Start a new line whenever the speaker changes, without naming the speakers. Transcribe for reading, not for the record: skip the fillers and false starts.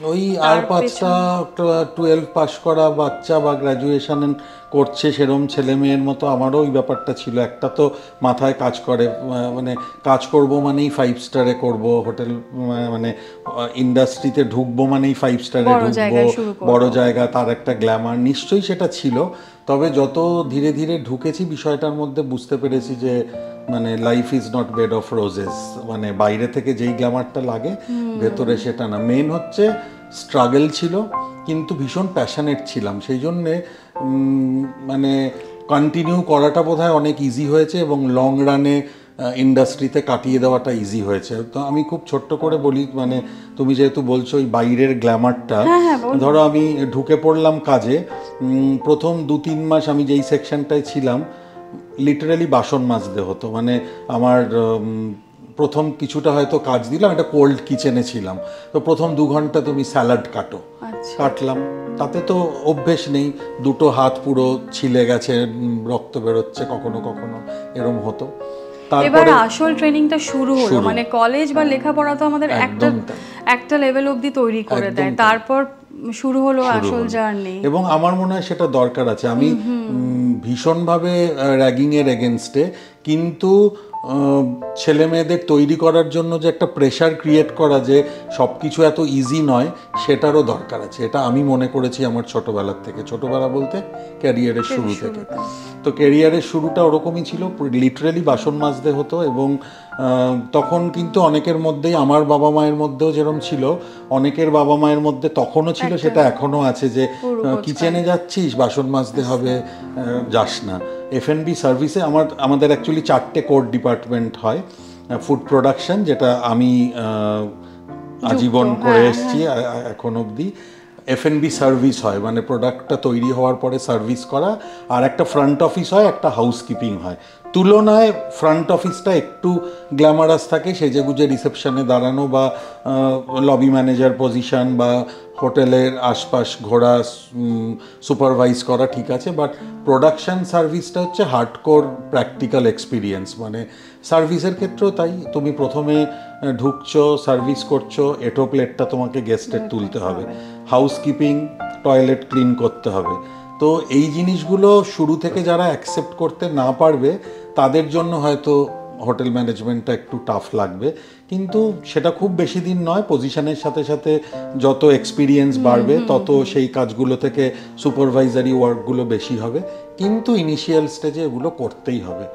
ওই আর পাঁচটা 12 পাস করা বাচ্চা বা গ্র্যাজুয়েশন করছে সেরম ছেলে মেয়ের মতো আমারও ওই ব্যাপারটা ছিল। একটা তো মাথায় কাজ করে, মানে কাজ করব মানেই 5 স্টারে করব, হোটেল মানে ইন্ডাস্ট্রিতে ঢুকবো মানেই 5 স্টারে
বড়
ঢুকবো,
জায়গায় শুরু
বড়
করব।
জায়গা, তার একটা গ্ল্যামার নিশ্চয়ই সেটা ছিল। তবে যত ধীরে ধীরে ঢুকেছি বিষয়টার মধ্যে বুঝতে পেরেছি যে মানে life is not bed of roses. মানে বাইরে থেকে যেই গ্ল্যামারটা লাগে ভেতরে সেটা না। মেন হচ্ছে স্ট্রাগল ছিল, কিন্তু ভীষণ প্যাশনেট ছিলাম সেই জন্যে মানে কন্টিনিউ করাটা বোধহয় অনেক ইজি হয়েছে এবং লং রানে ইন্ডাস্ট্রিতে কাটিয়ে দেওয়াটা ইজি হয়েছে। তো আমি খুব ছোট্ট করে বলি, মানে তুমি যেহেতু বলছো ওই বাইরের গ্ল্যামারটা,
হ্যাঁ হ্যাঁ বলুন।
ধরো আমি ঢুকে পড়লাম কাজে, প্রথম 2-3 মাস আমি যেই সেকশনটায় ছিলাম লিটারালি বাসন মাজতে হতো। মানে আমার প্রথম কিছুটা হয়তো কাজ দিলাম, একটা কোল্ড কিচেনে ছিলাম, তো প্রথম 2 ঘন্টা তুমি স্যালাড কাটো,
আচ্ছা।
কাটলাম, তাতে তো অভ্যেস নেই, দুটো হাত পুরো ছিলে গেছে, রক্ত বেরোচ্ছে কখনো কখনো, এরম হতো।
এবার
তারপরে
আসল ট্রেনিংটা শুরু হলো,
শুরু,
মানে কলেজ বা লেখাপড়া তো আমাদের একটা
একদম তাই,
একটা লেভেল অবধি তৈরি করে
একদম
দেয়,
তাই,
তারপর শুরু হলো
শুরু
আসল
হলো।
জার্নি।
এবং আমার মনে হয় সেটা দরকার আছে। আমি ভীষণভাবে র্যাগিংয়ের এগেনস্টে, কিন্তু ছেলে মেয়েদের তৈরি করার জন্য যে একটা প্রেশার ক্রিয়েট করা যে সব কিছু এত ইজি নয়, সেটারও দরকার আছে। এটা আমি মনে করেছি আমার ছোটোবেলার থেকে, ছোটোবেলা বলতে ক্যারিয়ারের শুরু থেকে। তো ক্যারিয়ারের শুরুটা ওরকমই ছিল, লিটারেলি বাসন মাজতে হতো। এবং তখন কিন্তু অনেকের মধ্যেই, আমার বাবা মায়ের মধ্যেও যেরকম ছিল, অনেকের বাবা মায়ের মধ্যে তখনও ছিল, সেটা এখনও আছে, যে কিচেনে যাচ্ছিস বাসন মাজতে হবে, যাস না। F&B সার্ভিসে আমাদের অ্যাকচুয়ালি 4টে কোর ডিপার্টমেন্ট হয়। ফুড প্রোডাকশন, যেটা আমি আজীবন করে এসেছি এখন অবধি। F&B সার্ভিস হয়, মানে প্রোডাক্টটা তৈরি হওয়ার পরে সার্ভিস করা। আর একটা ফ্রন্ট অফিস হয়, একটা হাউসকিপিং হয়। তুলনায় ফ্রন্ট অফিসটা একটু গ্ল্যামারাস থাকে, সেজেগুজে রিসেপশনে দাঁড়ানো বা লবি ম্যানেজার পজিশন বা হোটেলের আশপাশ ঘোরা, সুপারভাইজ করা, ঠিক আছে। বাট প্রোডাকশন সার্ভিসটা হচ্ছে হার্ডকোর প্র্যাকটিক্যাল এক্সপিরিয়েন্স। মানে সার্ভিসের ক্ষেত্রেও তাই, তুমি প্রথমে ঢুকছো, সার্ভিস করছো, এঁটো প্লেটটা তোমাকে গেস্টের তুলতে হবে, হাউসকিপিং, টয়লেট ক্লিন করতে হবে। তো এই জিনিসগুলো শুরু থেকে যারা অ্যাকসেপ্ট করতে না পারবে তাদের জন্য হয়তো হোটেল ম্যানেজমেন্টটা একটু টাফ লাগবে। কিন্তু সেটা খুব বেশি দিন নয়, পজিশনের সাথে সাথে যত এক্সপিরিয়েন্স বাড়বে তত সেই কাজগুলো থেকে সুপারভাইজারি ওয়ার্কগুলো বেশি হবে। কিন্তু ইনিশিয়াল স্টেজে এগুলো করতেই হবে।